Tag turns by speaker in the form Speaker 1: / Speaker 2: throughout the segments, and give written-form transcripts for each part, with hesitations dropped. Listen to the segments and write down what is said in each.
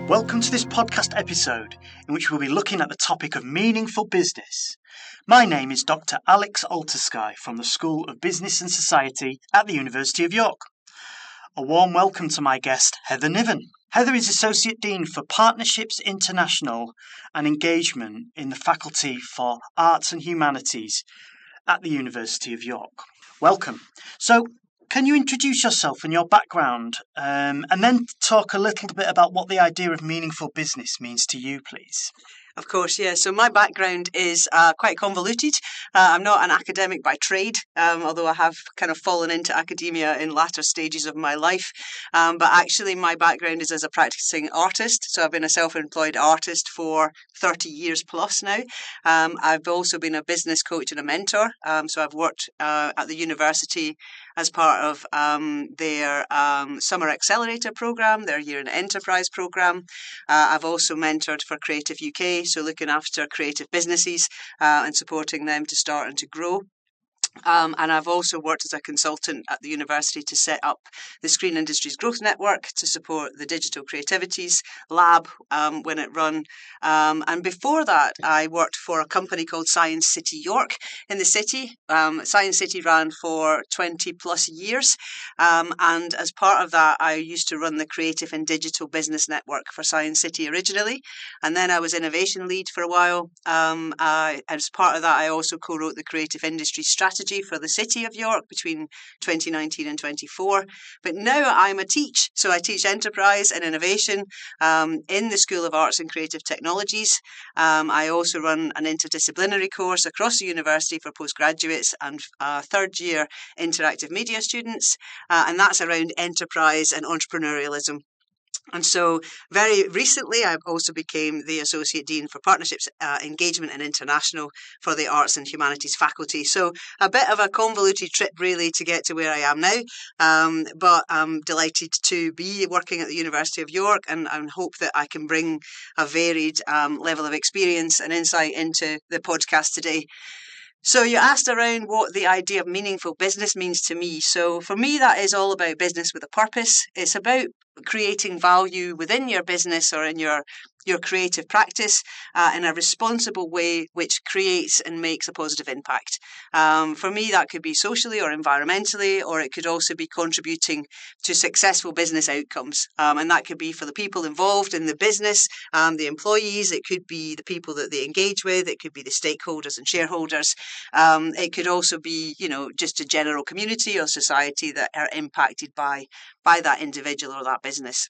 Speaker 1: Welcome to this podcast episode in which we'll be looking at the topic of meaningful business. My name is Dr. Alex Altersky from the School of Business and Society at the University of York. A warm welcome to my guest, Heather Niven. Heather is Associate Dean for Partnerships International and Engagement in the Faculty for Arts and Humanities at the University of York. Welcome. So, can you introduce yourself and your background, and then talk a little bit about what the idea of meaningful business means to you, please?
Speaker 2: Of course, yeah. So my background is quite convoluted. I'm not an academic by trade, although I have kind of fallen into academia in latter stages of my life. But actually, my background is as a practicing artist. So I've been a self-employed artist for 30 years plus now. I've also been a business coach and a mentor. So I've worked at the university as part of their Summer Accelerator program, their Year in Enterprise program. I've also mentored for Creative UK, so looking after creative businesses and supporting them to start and to grow. And I've also worked as a consultant at the university to set up the Screen Industries Growth Network to support the Digital Creativities Lab when it run. And before that, I worked for a company called Science City York in the city. Science City ran for 20 plus years. And as part of that, I used to run the Creative and Digital Business Network for Science City originally. And then I was innovation lead for a while. As part of that, I also co-wrote the Creative Industry Strategy for the City of York between 2019 and 24. But now I'm a teach. So I teach enterprise and innovation in the School of Arts and Creative Technologies. I also run an interdisciplinary course across the university for postgraduates and third year interactive media students. And that's around enterprise and entrepreneurialism. And so very recently, I also became the Associate Dean for Partnerships, Engagement and International for the Arts and Humanities faculty. So a bit of a convoluted trip really to get to where I am now. But I'm delighted to be working at the University of York and hope that I can bring a varied level of experience and insight into the podcast today. So you asked around what the idea of meaningful business means to me. So for me, that is all about business with a purpose. It's about creating value within your business or in your creative practice in a responsible way which creates and makes a positive impact. For me, that could be socially or environmentally, or it could also be contributing to successful business outcomes. And that could be for the people involved in the business, the employees, it could be the people that they engage with, it could be the stakeholders and shareholders. It could also be, just a general community or society that are impacted by that individual or that business.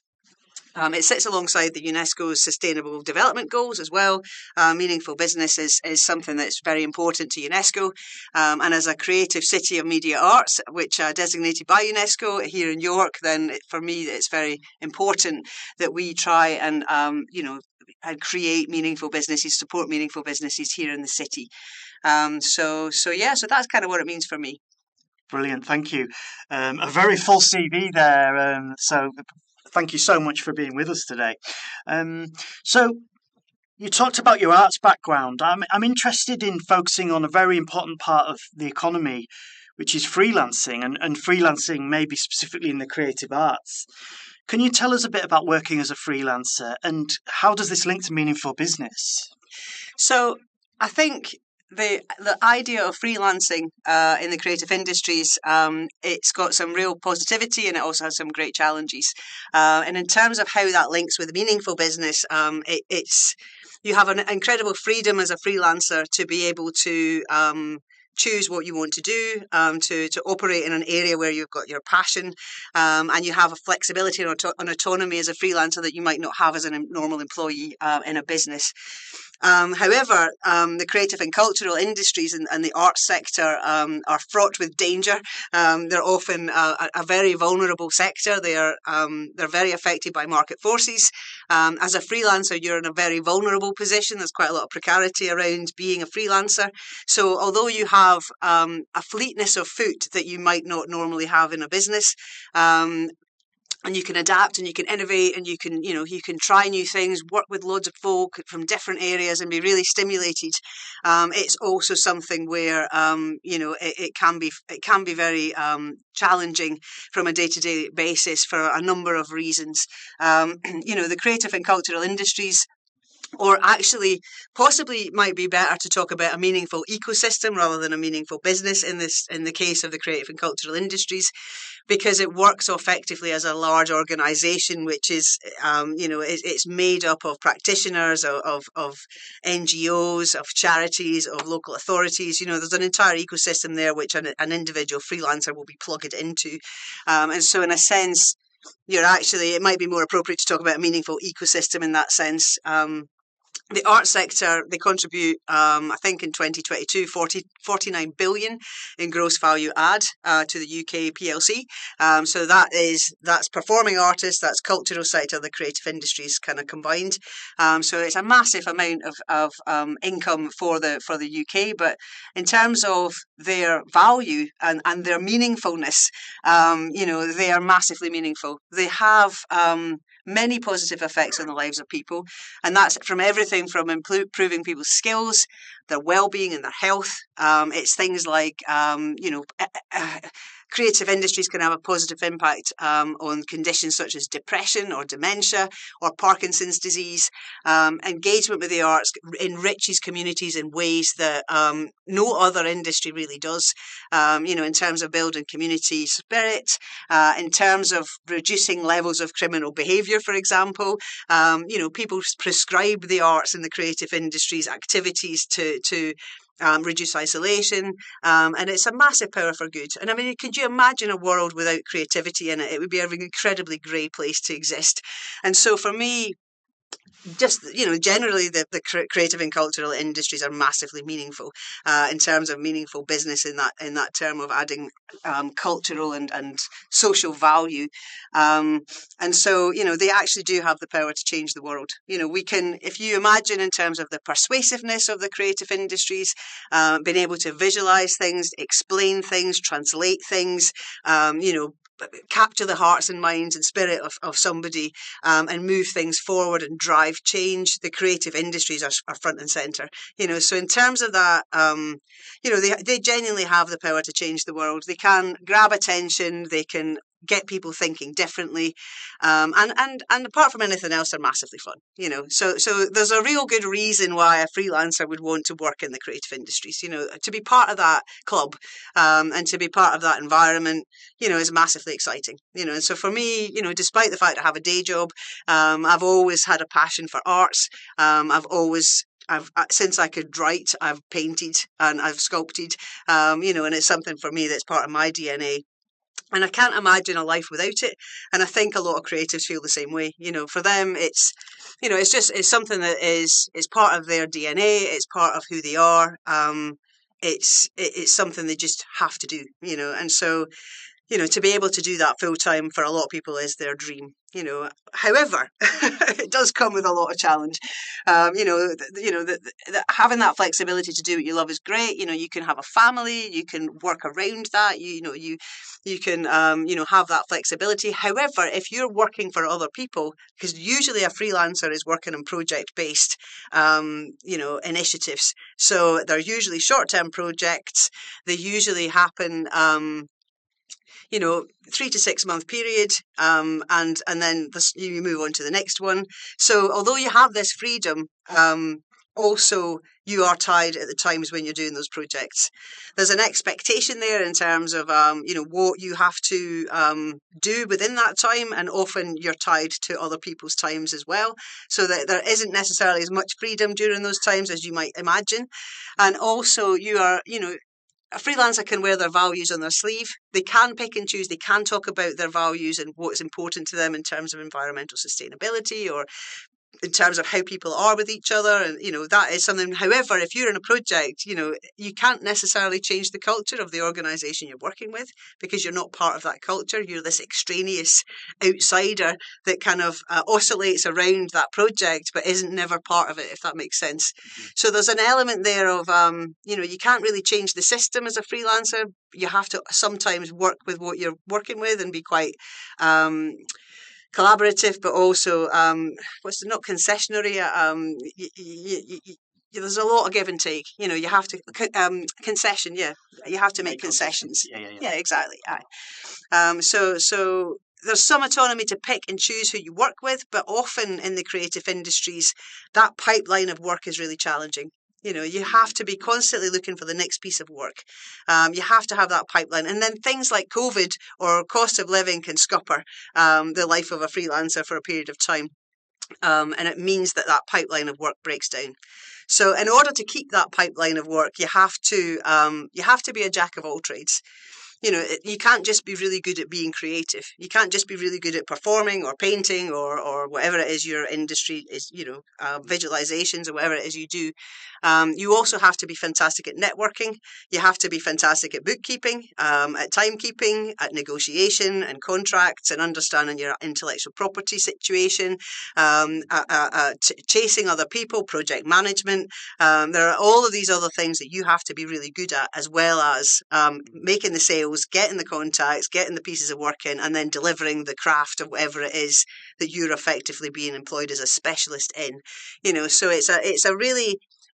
Speaker 2: It sits alongside the UNESCO's Sustainable Development Goals as well. Meaningful business is something that's very important to UNESCO. And as a creative city of media arts, which are designated by UNESCO here in York, then for me, it's very important that we try and, and create meaningful businesses, support meaningful businesses here in the city. So that's kind of what it means for me.
Speaker 1: Brilliant, thank you. A very full CV there, so thank you so much for being with us today. So you talked about your arts background. I'm interested in focusing on a very important part of the economy, which is freelancing, and freelancing maybe specifically in the creative arts. Can you tell us a bit about working as a freelancer and how does this link to meaningful business?
Speaker 2: So I think the idea of freelancing in the creative industries, it's got some real positivity and it also has some great challenges. And in terms of how that links with meaningful business, it's you have an incredible freedom as a freelancer to be able to choose what you want to do, to operate in an area where you've got your passion, and you have a flexibility and autonomy as a freelancer that you might not have as a normal employee in a business. However, the creative and cultural industries and the arts sector are fraught with danger. They're often a very vulnerable sector. They're very affected by market forces. As a freelancer, you're in a very vulnerable position. There's quite a lot of precarity around being a freelancer. So although you have a fleetness of foot that you might not normally have in a business, and you can adapt and you can innovate and you can, you can try new things, work with loads of folk from different areas and be really stimulated. It's also something where, it can be very challenging from a day-to-day basis for a number of reasons. The creative and cultural industries, or actually possibly might be better to talk about a meaningful ecosystem rather than a meaningful business in the case of the creative and cultural industries, because it works so effectively as a large organization, which is, it's made up of practitioners, of NGOs, of charities, of local authorities. There's an entire ecosystem there which an individual freelancer will be plugged into. And so in a sense, it might be more appropriate to talk about a meaningful ecosystem in that sense. The arts sector, they contribute, I think in 2022, 49 billion in gross value add to the UK PLC. So that's performing artists, that's cultural sector, the creative industries kind of combined. So it's a massive amount of income for the UK. But in terms of their value and their meaningfulness, they are massively meaningful. They have many positive effects on the lives of people, and that's from everything from improving people's skills, their well-being and their health. It's things like, creative industries can have a positive impact on conditions such as depression or dementia or Parkinson's disease. Engagement with the arts enriches communities in ways that no other industry really does, in terms of building community spirit, in terms of reducing levels of criminal behaviour, for example. People prescribe the arts and the creative industries activities to reduce isolation, and it's a massive power for good. And I mean, could you imagine a world without creativity in it? It would be an incredibly grey place to exist. And so for me, just generally the creative and cultural industries are massively meaningful in terms of meaningful business in that term of adding cultural and social value, and so they actually do have the power to change the world. We can, if you imagine in terms of the persuasiveness of the creative industries, being able to visualize things, explain things, translate things, capture the hearts and minds and spirit of somebody, and move things forward and drive change. The creative industries are front and center. So in terms of that, they genuinely have the power to change the world. They can grab attention. They can get people thinking differently, and apart from anything else, they're massively fun. So there's a real good reason why a freelancer would want to work in the creative industries. To be part of that club, and to be part of that environment, is massively exciting. And so for me, despite the fact I have a day job, I've always had a passion for arts. Since I could write, I've painted and I've sculpted, and it's something for me that's part of my DNA. And I can't imagine a life without it. And I think a lot of creatives feel the same way. For them, it's something that is part of their DNA. It's part of who they are. It's something they just have to do. And so, to be able to do that full time for a lot of people is their dream. However, it does come with a lot of challenge. Having that flexibility to do what you love is great. You can have a family, you can work around that. You can have that flexibility. However, if you're working for other people, because usually a freelancer is working on project based, initiatives. So they're usually short term projects. They usually happen 3 to 6 month period, and then you move on to the next one. So although you have this freedom, also you are tied at the times when you're doing those projects. There's an expectation there in terms of what you have to do within that time, and often you're tied to other people's times as well, so that there isn't necessarily as much freedom during those times as you might imagine. And also you are a freelancer can wear their values on their sleeve. They can pick and choose. They can talk about their values and what's important to them in terms of environmental sustainability or in terms of how people are with each other. And, that is something. However, if you're in a project, you can't necessarily change the culture of the organisation you're working with because you're not part of that culture. You're this extraneous outsider that kind of oscillates around that project but isn't never part of it, if that makes sense. Mm-hmm. So there's an element there of, you can't really change the system as a freelancer. You have to sometimes work with what you're working with and be quite collaborative, but also not concessionary. There's a lot of give and take. You have to concession. Yeah, you have to make concessions. Yeah, exactly. So there's some autonomy to pick and choose who you work with, but often in the creative industries, that pipeline of work is really challenging. You have to be constantly looking for the next piece of work. You have to have that pipeline. And then things like COVID or cost of living can scupper the life of a freelancer for a period of time. And it means that pipeline of work breaks down. So in order to keep that pipeline of work, you have to be a jack of all trades. You can't just be really good at being creative. You can't just be really good at performing or painting or whatever it is your industry is, visualizations or whatever it is you do. You also have to be fantastic at networking. You have to be fantastic at bookkeeping, at timekeeping, at negotiation and contracts and understanding your intellectual property situation, chasing other people, project management. There are all of these other things that you have to be really good at, as well as making the sales, getting the contacts, getting the pieces of work in, and then delivering the craft of whatever it is that you're effectively being employed as a specialist in. So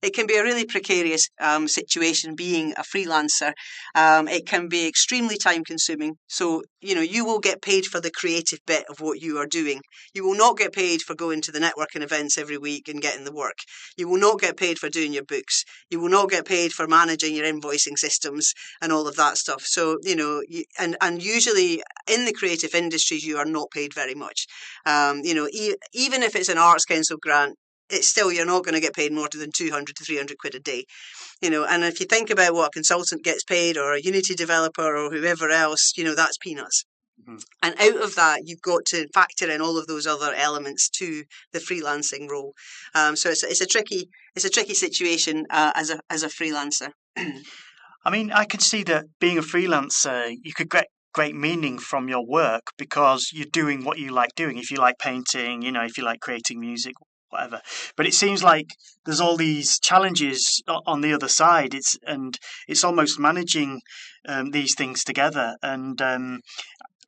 Speaker 2: it can be a really precarious situation being a freelancer. It can be extremely time consuming. So, you will get paid for the creative bit of what you are doing. You will not get paid for going to the networking events every week and getting the work. You will not get paid for doing your books. You will not get paid for managing your invoicing systems and all of that stuff. So, and usually in the creative industries, you are not paid very much. Even if it's an Arts Council grant, it's still, you're not going to get paid more than 200 to 300 quid a day. And if you think about what a consultant gets paid or a Unity developer or whoever else, that's peanuts. Mm-hmm. And out of that, you've got to factor in all of those other elements to the freelancing role. So it's a tricky situation as a freelancer.
Speaker 1: I mean, I can see that being a freelancer, you could get great meaning from your work because you're doing what you like doing. If you like painting, if you like creating music, whatever. But it seems like there's all these challenges on the other side. It's almost managing these things together. And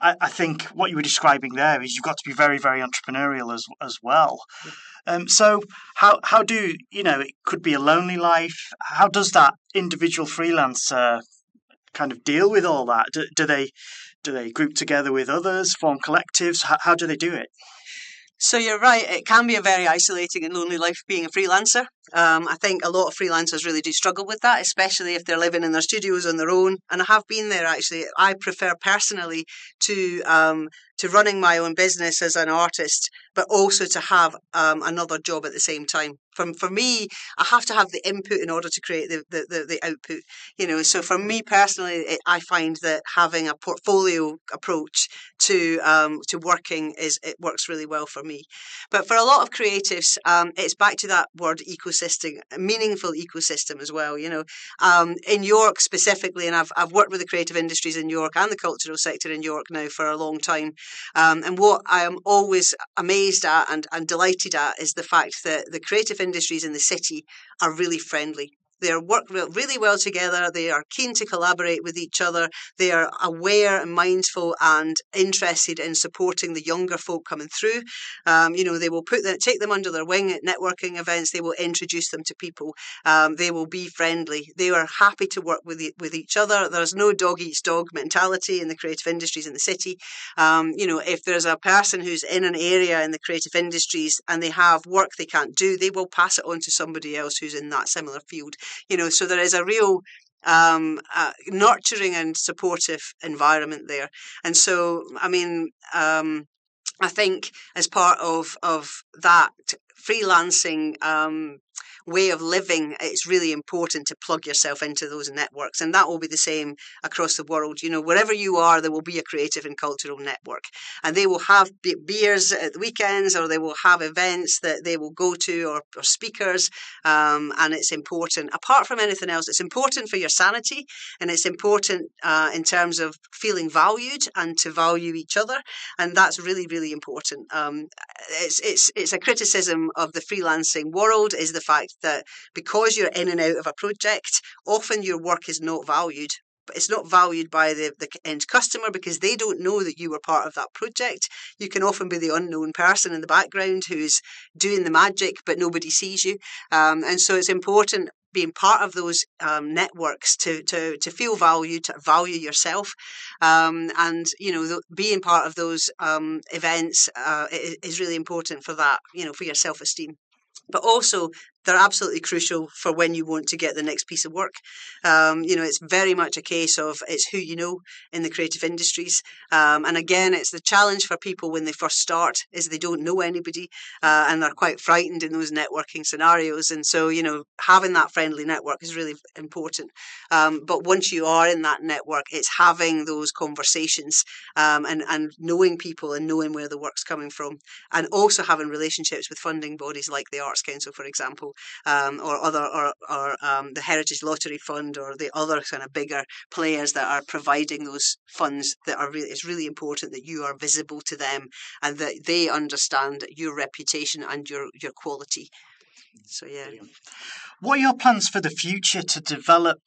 Speaker 1: I think what you were describing there is you've got to be very, very entrepreneurial as well. So how do it could be a lonely life? How does that individual freelancer kind of deal with all that? Do they group together with others, form collectives? How do they do it?
Speaker 2: So you're right, it can be a very isolating and lonely life being a freelancer. I think a lot of freelancers really do struggle with that, especially if they're living in their studios on their own. And I have been there, actually. I prefer personally to running my own business as an artist, but also to have another job at the same time. For me, I have to have the input in order to create the output. So for me personally, I find that having a portfolio approach to working it works really well for me. But for a lot of creatives, it's back to that word ecosystem, a meaningful ecosystem as well. In York specifically, and I've worked with the creative industries in York and the cultural sector in York now for a long time. And what I am always amazed at and delighted at is the fact that the creative industries in the city are really friendly. They work really well together. They are keen to collaborate with each other. They are aware and mindful and interested in supporting the younger folk coming through. They will take them under their wing at networking events. They will introduce them to people. They will be friendly. They are happy to work with each other. There's no dog eats dog mentality in the creative industries in the city. If there's a person who's in an area in the creative industries and they have work they can't do, they will pass it on to somebody else who's in that similar field. So there is a real nurturing and supportive environment there. And so, I think as part of that freelancing way of living, it's really important to plug yourself into those networks. And that will be the same across the world. Wherever you are, there will be a creative and cultural network. And they will have beers at the weekends, or they will have events that they will go to, or speakers. And it's important. Apart from anything else, it's important for your sanity, and it's important in terms of feeling valued and to value each other. And that's really, really important. It's a criticism of the freelancing world, is the fact that because you're in and out of a project, often your work is not valued. But it's not valued by the end customer, because they don't know that you were part of that project. You can often be the unknown person in the background who's doing the magic, but nobody sees you. And so it's important being part of those networks to feel valued, to value yourself, and being part of those events is really important for that, for your self-esteem. But also, they're absolutely crucial for when you want to get the next piece of work. It's very much a case of it's who you know in the creative industries. And again, it's the challenge for people when they first start is they don't know anybody, and they're quite frightened in those networking scenarios. And so, having that friendly network is really important. But once you are in that network, it's having those conversations, and knowing people and knowing where the work's coming from, and also having relationships with funding bodies like the Arts Council, for example, or the Heritage Lottery Fund, or the other kind of bigger players that are providing those funds. It's really important that you are visible to them and that they understand your reputation and your quality. So yeah.
Speaker 1: What are your plans for the future to develop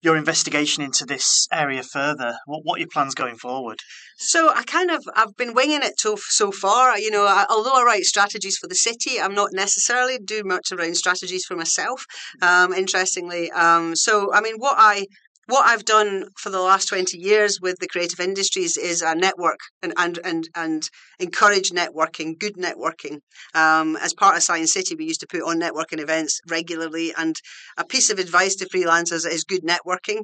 Speaker 1: your investigation into this area further? What are your plans going forward?
Speaker 2: So I've been winging it so far. Although I write strategies for the city, I'm not necessarily doing much around strategies for myself. Interestingly, so I mean, what I've done for the last 20 years with the creative industries is a network and encourage networking, good networking. As part of Science City, we used to put on networking events regularly, and a piece of advice to freelancers is good networking,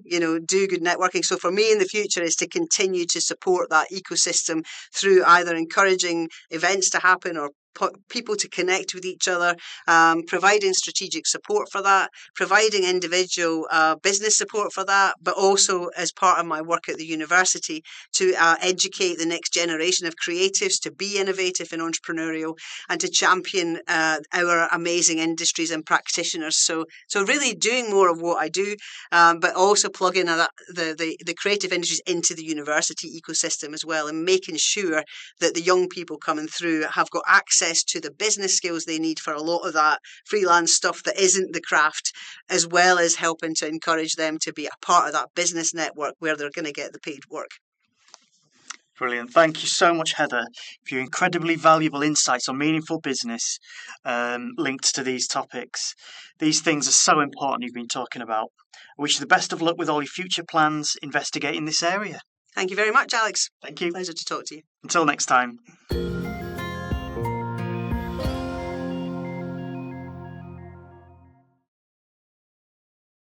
Speaker 2: do good networking. So for me in the future is to continue to support that ecosystem through either encouraging events to happen or people to connect with each other, providing strategic support for that, providing individual business support for that, but also as part of my work at the university to educate the next generation of creatives to be innovative and entrepreneurial and to champion our amazing industries and practitioners. So really doing more of what I do, but also plugging the creative industries into the university ecosystem as well, and making sure that the young people coming through have got access to the business skills they need for a lot of that freelance stuff that isn't the craft, as well as helping to encourage them to be a part of that business network where they're going to get the paid work.
Speaker 1: Brilliant. Thank you so much, Heather, for your incredibly valuable insights on meaningful business linked to these topics. These things are so important you've been talking about. I wish you the best of luck with all your future plans investigating this area.
Speaker 2: Thank you very much, Alex.
Speaker 1: Thank you.
Speaker 2: Pleasure to talk to you.
Speaker 1: Until next time.